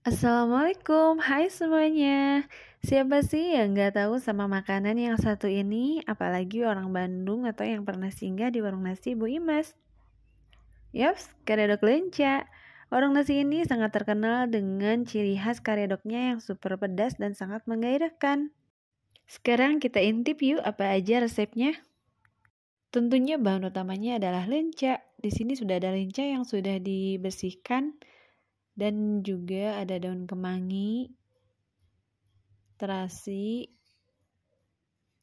Assalamualaikum, hai semuanya. Siapa sih yang gak tahu sama makanan yang satu ini? Apalagi orang Bandung atau yang pernah singgah di warung nasi Bu Imas. Yaps, karedok lenca. Warung nasi ini sangat terkenal dengan ciri khas karedoknya yang super pedas dan sangat menggairahkan. Sekarang kita intip yuk apa aja resepnya. Tentunya bahan utamanya adalah lenca. Di sini sudah ada lenca yang sudah dibersihkan dan juga ada daun kemangi, terasi,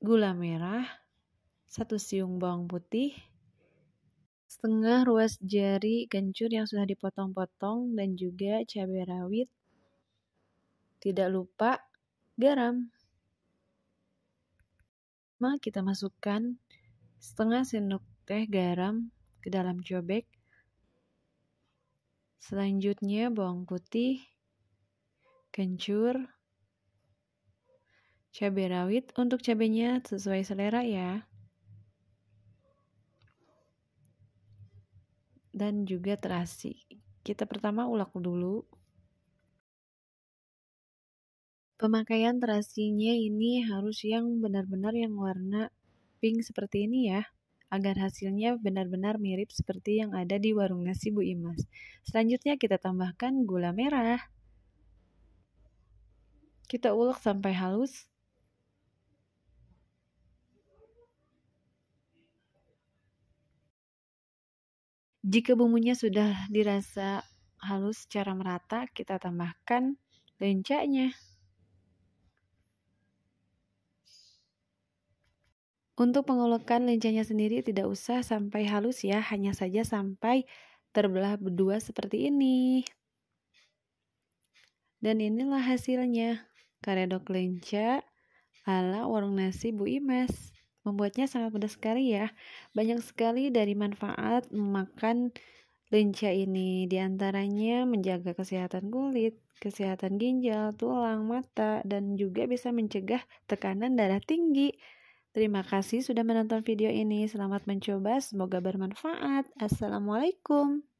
gula merah, 1 siung bawang putih, setengah ruas jari kencur yang sudah dipotong-potong, dan juga cabai rawit. Tidak lupa garam. Kita masukkan setengah sendok teh garam ke dalam cobek. Selanjutnya bawang putih, kencur, cabai rawit. Untuk cabainya sesuai selera ya. Dan juga terasi. Kita pertama ulek dulu. Pemakaian terasinya ini harus yang benar-benar yang warna pink seperti ini ya, agar hasilnya benar-benar mirip seperti yang ada di warung nasi Bu Imas. Selanjutnya kita tambahkan gula merah. Kita ulek sampai halus. Jika bumbunya sudah dirasa halus secara merata, kita tambahkan lencanya. Untuk pengolekan lencanya sendiri tidak usah sampai halus ya, hanya saja sampai terbelah berdua seperti ini. Dan inilah hasilnya, karedok lenca ala warung nasi Bu Imas. Membuatnya sangat mudah sekali ya. Banyak sekali dari manfaat memakan lenca ini. Di antaranya menjaga kesehatan kulit, kesehatan ginjal, tulang, mata, dan juga bisa mencegah tekanan darah tinggi. Terima kasih sudah menonton video ini. Selamat mencoba, semoga bermanfaat. Assalamualaikum.